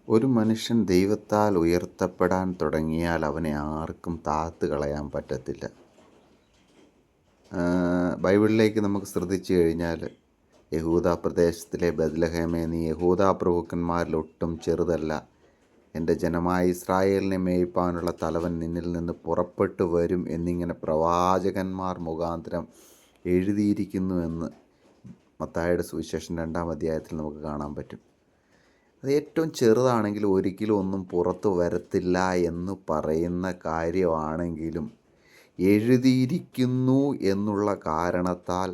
ഒരു മനുഷ്യൻ ദൈവത്താൽ ഉയർത്തപ്പെടാൻ തുടങ്ങിയാൽ അവനെ ആർക്കും താഴ്ത്ത് കളയാൻ പറ്റത്തില്ല. ബൈബിളിലേക്ക് നമുക്ക് ശ്രദ്ധിച്ചു കഴിഞ്ഞാൽ, യഹൂദ പ്രദേശത്തിലെ ബത്ലഹേമേ, നീ യഹൂദ പ്രഭുക്കന്മാരിൽ ഒട്ടും ചെറുതല്ല. എൻ്റെ ജനമായ ഇസ്രായേലിനെ മേയ്പ്പാനുള്ള തലവൻ നിന്നിൽ നിന്ന് പുറപ്പെട്ടു വരും എന്നിങ്ങനെ പ്രവാചകന്മാർ മുഖാന്തരം എഴുതിയിരിക്കുന്നുവെന്ന് മത്തായിയുടെ സുവിശേഷം 2-ാം അധ്യായത്തിൽ നമുക്ക് കാണാൻ പറ്റും. അത് ഏറ്റവും ചെറുതാണെങ്കിൽ ഒരിക്കലും ഒന്നും പുറത്തു വരത്തില്ല എന്ന് പറയുന്ന കാര്യമാണെങ്കിലും എഴുതിയിരിക്കുന്നു എന്നുള്ള കാരണത്താൽ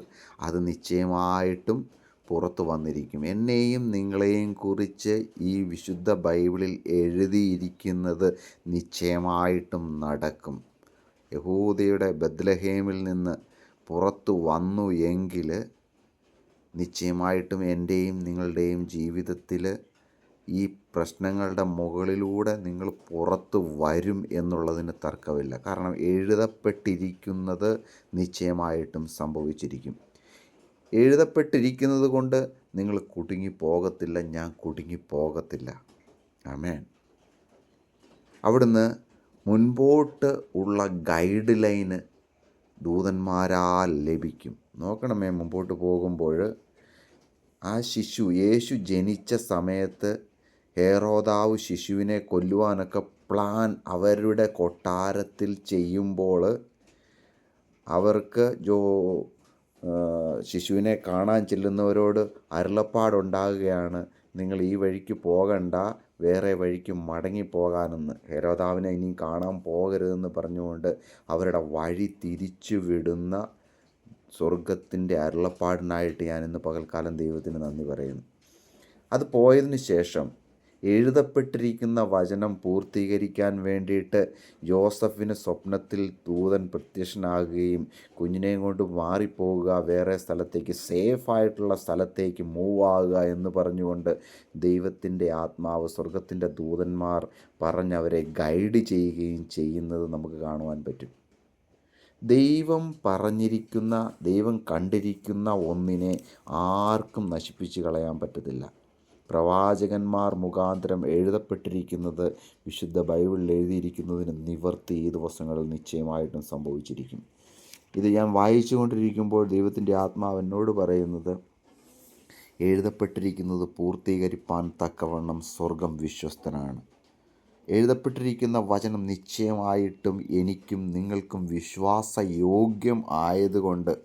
അത് നിശ്ചയമായിട്ടും പുറത്തു വന്നിരിക്കും. എന്നെയും നിങ്ങളെയും കുറിച്ച് ഈ വിശുദ്ധ ബൈബിളിൽ എഴുതിയിരിക്കുന്നത് നിശ്ചയമായിട്ടും നടക്കും. യഹൂദയുടെ ബത്ലഹേമിൽ നിന്ന് പുറത്തു വന്നു എങ്കിൽ നിശ്ചയമായിട്ടും എൻ്റെയും നിങ്ങളുടെയും ജീവിതത്തിൽ ഈ പ്രശ്നങ്ങളുടെ മുകളിലൂടെ നിങ്ങൾ പുറത്തു വരും എന്നുള്ളതിന് തർക്കമില്ല. കാരണം എഴുതപ്പെട്ടിരിക്കുന്നത് നിശ്ചയമായിട്ടും സംഭവിച്ചിരിക്കും. എഴുതപ്പെട്ടിരിക്കുന്നത് കൊണ്ട് നിങ്ങൾ കുടുങ്ങിപ്പോകത്തില്ല, ഞാൻ കുടുങ്ങിപ്പോകത്തില്ല. ആമേൻ. അവിടുന്ന് മുൻപോട്ട് ഉള്ള ഗൈഡ് ലൈന് ദൂതന്മാരാൽ ലഭിക്കും. നോക്കണമേ, മുമ്പോട്ട് പോകുമ്പോൾ ആ യേശു ജനിച്ച സമയത്ത് ഹേറോദാവ് ശിശുവിനെ കൊല്ലുവാനൊക്കെ പ്ലാൻ അവരുടെ കൊട്ടാരത്തിൽ ചെയ്യുമ്പോൾ അവർക്ക് ശിശുവിനെ കാണാൻ ചെല്ലുന്നവരോട് അരുളപ്പാടുണ്ടാകുകയാണ്, നിങ്ങൾ ഈ വഴിക്ക് പോകണ്ട, വേറെ വഴിക്ക് മടങ്ങിപ്പോകാനെന്ന്. ഹേരോദാവിനെ ഇനി കാണാൻ പോകരുതെന്ന് പറഞ്ഞുകൊണ്ട് അവരുടെ വഴി തിരിച്ചു വിടുന്ന സ്വർഗത്തിൻ്റെ അരുളപ്പാടിനായിട്ട് ഞാൻ ഇന്ന് പകൽക്കാലം ദൈവത്തിന് നന്ദി പറയുന്നു. അത് പോയതിന് ശേഷം എഴുതപ്പെട്ടിരിക്കുന്ന വചനം പൂർത്തീകരിക്കാൻ വേണ്ടിയിട്ട് യോസഫിന് സ്വപ്നത്തിൽ ദൂതൻ പ്രത്യക്ഷനാകുകയും കുഞ്ഞിനെയും കൊണ്ട് മാറിപ്പോവുക, വേറെ സ്ഥലത്തേക്ക്, സേഫായിട്ടുള്ള സ്ഥലത്തേക്ക് മൂവ് ആകുക എന്ന് പറഞ്ഞുകൊണ്ട് ദൈവത്തിൻ്റെ ആത്മാവ്, സ്വർഗത്തിൻ്റെ ദൂതന്മാർ പറഞ്ഞവരെ ഗൈഡ് ചെയ്യുകയും ചെയ്യുന്നത് നമുക്ക് കാണുവാൻ പറ്റും. ദൈവം പറഞ്ഞിരിക്കുന്ന, ദൈവം കണ്ടിരിക്കുന്ന ഒന്നിനെ ആർക്കും നശിപ്പിച്ച് കളയാൻ പറ്റത്തില്ല. പ്രവാചകന്മാർ മുഖാന്തരം എഴുതപ്പെട്ടിരിക്കുന്നത്, വിശുദ്ധ ബൈബിളിൽ എഴുതിയിരിക്കുന്നതിന് നിവർത്തി ഈ ദിവസങ്ങളിൽ നിശ്ചയമായിട്ടും സംഭവിച്ചിരിക്കും. ഇത് ഞാൻ വായിച്ചു കൊണ്ടിരിക്കുമ്പോൾ ദൈവത്തിൻ്റെ ആത്മാവ് എന്നോട് പറയുന്നത്, എഴുതപ്പെട്ടിരിക്കുന്നത് പൂർത്തീകരിപ്പാൻ തക്കവണ്ണം സ്വർഗം വിശ്വസ്തനാണ്. എഴുതപ്പെട്ടിരിക്കുന്ന വചനം നിശ്ചയമായിട്ടും എനിക്കും നിങ്ങൾക്കും വിശ്വാസയോഗ്യം ആയതുകൊണ്ട്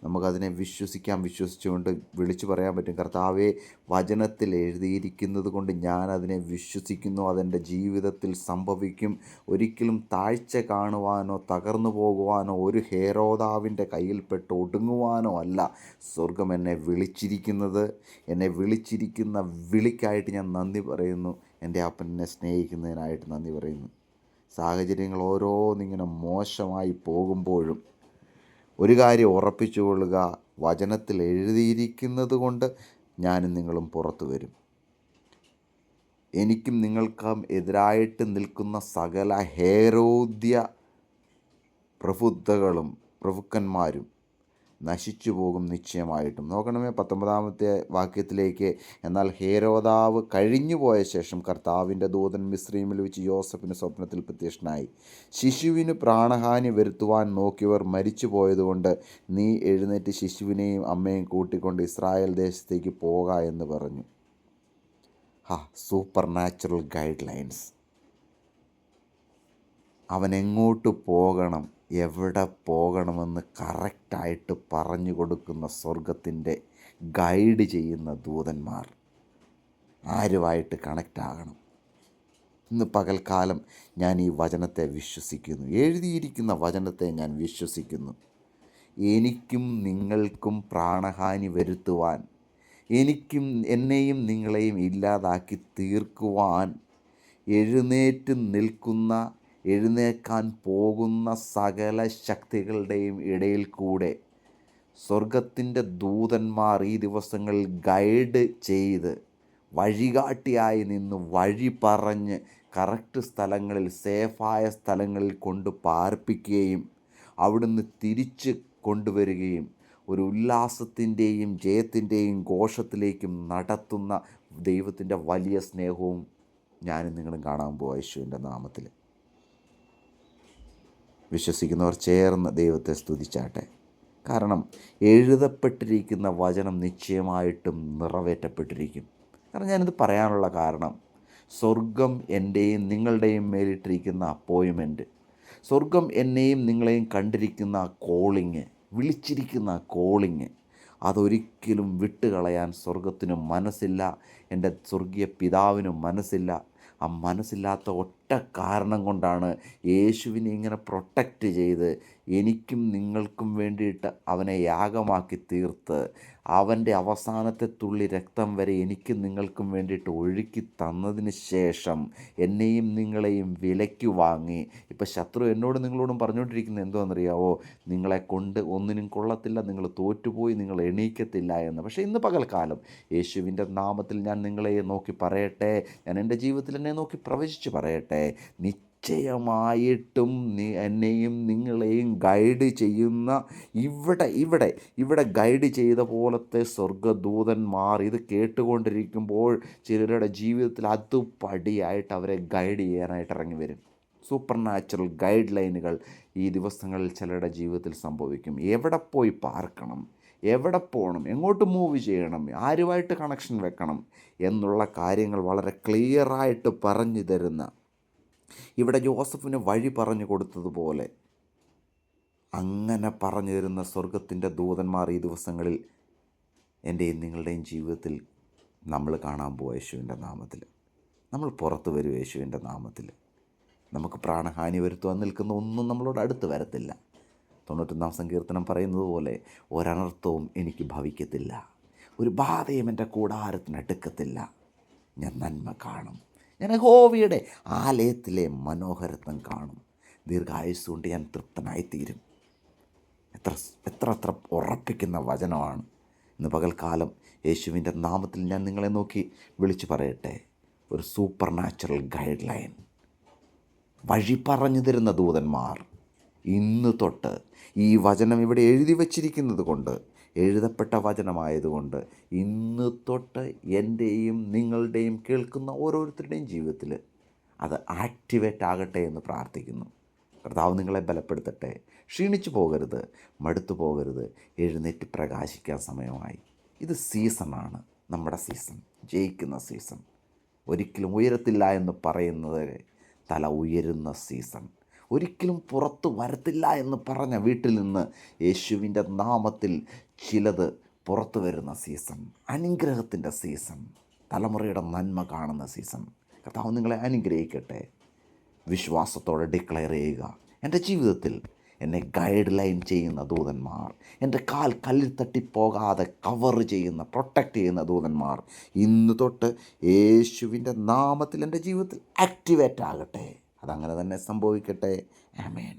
നമുക്കതിനെ വിശ്വസിച്ചുകൊണ്ട് വിളിച്ചു പറയാൻ പറ്റും, കർത്താവേ, വചനത്തിൽ എഴുതിയിരിക്കുന്നത് കൊണ്ട് ഞാനതിനെ വിശ്വസിക്കുന്നു, അതെൻ്റെ ജീവിതത്തിൽ സംഭവിക്കും. ഒരിക്കലും താഴ്ച കാണുവാനോ തകർന്നു പോകുവാനോ ഒരു ഹേരോദാവിൻ്റെ കയ്യിൽപ്പെട്ട് ഒടുങ്ങുവാനോ അല്ല സ്വർഗം എന്നെ വിളിച്ചിരിക്കുന്നത്. എന്നെ വിളിച്ചിരിക്കുന്ന വിളിക്കായിട്ട് ഞാൻ നന്ദി പറയുന്നു. എൻ്റെ അപ്പൻ എന്നെ സ്നേഹിക്കുന്നതിനായിട്ട് നന്ദി പറയുന്നു. സാഹചര്യങ്ങൾ ഓരോന്നിങ്ങനെ മോശമായി പോകുമ്പോഴും ഒരു കാര്യം ഉറപ്പിച്ചു കൊള്ളുക, വചനത്തിൽ എഴുതിയിരിക്കുന്നത് കൊണ്ട് ഞാനും നിങ്ങളും പുറത്തു വരും. എനിക്കും നിങ്ങൾക്കും എതിരായിട്ട് നിൽക്കുന്ന സകല ഹേരോദ്യ പ്രഭുക്കന്മാരും നശിച്ചു പോകും നിശ്ചയമായിട്ടും. നോക്കണമേ 19-ാമത്തെ വാക്യത്തിലേക്ക്. എന്നാൽ ഹേരോദാവ് കഴിഞ്ഞു പോയ ശേഷം കർത്താവിൻ്റെ ദൂതൻ മിസ്രയീമിൽ വെച്ച് യോസഫിന് സ്വപ്നത്തിൽ പ്രത്യക്ഷനായി. ശിശുവിന് പ്രാണഹാനി വരുത്തുവാൻ നോക്കിയവർ മരിച്ചു പോയതുകൊണ്ട് നീ എഴുന്നേറ്റ് ശിശുവിനെയും അമ്മയും കൂട്ടിക്കൊണ്ട് ഇസ്രായേൽ ദേശത്തേക്ക് പോക എന്ന് പറഞ്ഞു. Super natural guide lines. അവൻ എങ്ങോട്ട് പോകണം, എവിടെ പോകണമെന്ന് കറക്റ്റായിട്ട് പറഞ്ഞു കൊടുക്കുന്ന സ്വർഗത്തിൻ്റെ ഗൈഡ് ചെയ്യുന്ന ദൂതന്മാർ ആരുമായിട്ട് കണക്റ്റ് ആകണം. ഇന്ന് പകൽക്കാലം ഞാൻ ഈ വചനത്തെ വിശ്വസിക്കുന്നു, എഴുതിയിരിക്കുന്ന വചനത്തെ ഞാൻ വിശ്വസിക്കുന്നു. എനിക്കും നിങ്ങൾക്കും പ്രാണഹാനി വരുത്തുവാൻ, എന്നെയും നിങ്ങളെയും ഇല്ലാതാക്കി തീർക്കുവാൻ എഴുന്നേക്കാൻ പോകുന്ന സകല ശക്തികളുടെയും ഇടയിൽ കൂടെ സ്വർഗത്തിൻ്റെ ദൂതന്മാർ ഈ ദിവസങ്ങളിൽ ഗൈഡ് ചെയ്ത് വഴികാട്ടിയായി നിന്ന് വഴി പറഞ്ഞ് കറക്റ്റ് സ്ഥലങ്ങളിൽ, സേഫായ സ്ഥലങ്ങളിൽ കൊണ്ട് പാർപ്പിക്കുകയും അവിടുന്ന് തിരിച്ച് കൊണ്ടുവരികയും ഒരു ഉല്ലാസത്തിൻ്റെയും ജയത്തിൻ്റെയും ഘോഷത്തിലേക്കും നടത്തുന്ന ദൈവത്തിൻ്റെ വലിയ സ്നേഹവും ഞാനും നിങ്ങളും കാണാൻ പോവാം യേശുവിൻ്റെ നാമത്തിൽ. വിശ്വസിക്കുന്നവർ ചേർന്ന് ദൈവത്തെ സ്തുതിച്ചാട്ടെ. കാരണം എഴുതപ്പെട്ടിരിക്കുന്ന വചനം നിശ്ചയമായിട്ടും നിറവേറ്റപ്പെട്ടിരിക്കും. കാരണം ഞാനിത് പറയാനുള്ള കാരണം, സ്വർഗം എൻ്റെയും നിങ്ങളുടെയും മേലിട്ടിരിക്കുന്ന അപ്പോയിൻമെൻറ്റ്, സ്വർഗം എന്നെയും നിങ്ങളെയും കണ്ടിരിക്കുന്ന കോളിങ്, വിളിച്ചിരിക്കുന്ന കോളിങ്, അതൊരിക്കലും വിട്ടുകളയാൻ സ്വർഗത്തിനും മനസ്സില്ല, എൻ്റെ സ്വർഗീയ പിതാവിനും മനസ്സില്ല. ആ മനസ്സില്ലാത്ത ഒറ്റ കാരണം കൊണ്ടാണ് യേശുവിനെ ഇങ്ങനെ പ്രൊട്ടക്റ്റ് ചെയ്ത് എനിക്കും നിങ്ങൾക്കും വേണ്ടിയിട്ട് അവനെ യാഗമാക്കി തീർത്ത് അവൻ്റെ അവസാനത്തെ തുള്ളി രക്തം വരെ എനിക്കും നിങ്ങൾക്കും വേണ്ടിയിട്ട് ഒഴുക്കി തന്നതിന് ശേഷം എന്നെയും നിങ്ങളെയും വിലയ്ക്ക് വാങ്ങി. ഇപ്പം ശത്രു എന്നോടും നിങ്ങളോടും പറഞ്ഞുകൊണ്ടിരിക്കുന്നത് എന്താണെന്നറിയാവോ? നിങ്ങളെ കൊണ്ട് ഒന്നിനും കൊള്ളത്തില്ല, നിങ്ങൾ തോറ്റുപോയി, നിങ്ങൾ എണീക്കത്തില്ല എന്ന്. പക്ഷേ ഇന്ന് പകൽക്കാലം യേശുവിൻ്റെ നാമത്തിൽ ഞാൻ നിങ്ങളെ നോക്കി പറയട്ടെ, ഞാൻ എൻ്റെ ജീവിതത്തിൽ എന്നെ നോക്കി പ്രവചിച്ച് പറയട്ടെ, നിശ്ചയമായിട്ടും എന്നെയും നിങ്ങളെയും ഗൈഡ് ചെയ്യുന്ന ഇവിടെ ഗൈഡ് ചെയ്ത പോലത്തെ സ്വർഗദൂതന്മാർ ഇത് കേട്ടുകൊണ്ടിരിക്കുമ്പോൾ ചിലരുടെ ജീവിതത്തിൽ അതുപടിയായിട്ട് അവരെ ഗൈഡ് ചെയ്യാനായിട്ട് ഇറങ്ങി വരും. സൂപ്പർ നാച്ചുറൽ ഗൈഡ് ലൈനുകൾ ഈ ദിവസങ്ങളിൽ ചിലരുടെ ജീവിതത്തിൽ സംഭവിക്കും. എവിടെ പോയി പാർക്കണം, എവിടെ പോകണം, എങ്ങോട്ട് മൂവ് ചെയ്യണം, ആരുമായിട്ട് കണക്ഷൻ വെക്കണം എന്നുള്ള കാര്യങ്ങൾ വളരെ ക്ലിയറായിട്ട് പറഞ്ഞു തരുന്ന, ഇവിടെ ജോസഫിന് വഴി പറഞ്ഞു കൊടുത്തതുപോലെ അങ്ങനെ പറഞ്ഞു തരുന്ന സ്വർഗത്തിൻ്റെ ദൂതന്മാർ ഈ ദിവസങ്ങളിൽ എൻ്റെയും നിങ്ങളുടെയും ജീവിതത്തിൽ നമ്മൾ കാണാൻ പോവുക യേശുവിൻ്റെ നാമത്തിൽ. നമ്മൾ പുറത്ത് വരും യേശുവിൻ്റെ നാമത്തിൽ. നമുക്ക് പ്രാണഹാനി വരുത്തുവാൻ നിൽക്കുന്ന ഒന്നും നമ്മളോട് അടുത്ത് വരത്തില്ല. 91 സങ്കീർത്തനം പറയുന്നത് പോലെ ഒരനർത്ഥവും എനിക്ക് ഭവിക്കത്തില്ല, ഒരു ബാധയും എൻ്റെ കൂടാരത്തിനടുക്കത്തില്ല. ഞാൻ നന്മ കാണും, ഞാൻ യഹോവയുടെ ആലയത്തിലെ മനോഹരത്വം കാണും, ദീർഘായുസ്സുകൊണ്ട് ഞാൻ തൃപ്തനായിത്തീരും. എത്ര ഉറപ്പിക്കുന്ന വചനമാണ്. ഇന്ന് പകൽക്കാലം യേശുവിൻ്റെ നാമത്തിൽ ഞാൻ നിങ്ങളെ നോക്കി വിളിച്ചു പറയട്ടെ, ഒരു സൂപ്പർ നാച്ചുറൽ ഗൈഡ് ലൈൻ, വഴി പറഞ്ഞു തരുന്ന ദൂതന്മാർ ഇന്ന് തൊട്ട് ഈ വചനം ഇവിടെ എഴുതി വച്ചിരിക്കുന്നത് കൊണ്ട്, എഴുതപ്പെട്ട വചനമായതുകൊണ്ട് ഇന്ന് തൊട്ട് എൻ്റെയും നിങ്ങളുടെയും കേൾക്കുന്ന ഓരോരുത്തരുടെയും ജീവിതത്തിൽ അത് ആക്ടിവേറ്റ് ആകട്ടെ എന്ന് പ്രാർത്ഥിക്കുന്നു. കർത്താവ് നിങ്ങളെ ബലപ്പെടുത്തട്ടെ. ക്ഷീണിച്ചു പോകരുത്, മടുത്തു പോകരുത്, എഴുന്നേറ്റ് പ്രകാശിക്കാൻ സമയമായി. ഇത് സീസണാണ്, നമ്മുടെ സീസൺ, ജയിക്കുന്ന സീസൺ. ഒരിക്കലും ഉയരത്തില്ല എന്ന് പറയുന്നത് തല ഉയരുന്ന സീസൺ. ഒരിക്കലും പുറത്തു വരത്തില്ല എന്ന് പറഞ്ഞ വീട്ടിൽ നിന്ന് യേശുവിൻ്റെ നാമത്തിൽ ചിലത് പുറത്തു വരുന്ന സീസൺ, അനുഗ്രഹത്തിൻ്റെ സീസൺ, തലമുറയുടെ നന്മ കാണുന്ന സീസൺ. കർത്താവ് നിങ്ങളെ അനുഗ്രഹിക്കട്ടെ. വിശ്വാസത്തോടെ ഡിക്ലെയർ ചെയ്യുക, എൻ്റെ ജീവിതത്തിൽ എന്നെ ഗൈഡ് ലൈൻ ചെയ്യുന്ന ദൂതന്മാർ, എൻ്റെ കാൽ കല്ലിൽ തട്ടിപ്പോകാതെ കവർ ചെയ്യുന്ന, പ്രൊട്ടക്റ്റ് ചെയ്യുന്ന ദൂതന്മാർ ഇന്ന് തൊട്ട് യേശുവിൻ്റെ നാമത്തിൽ എൻ്റെ ജീവിതത്തിൽ ആക്ടിവേറ്റ് ആകട്ടെ. അതങ്ങനെ തന്നെ സംഭവിക്കട്ടെ. ആമേൻ.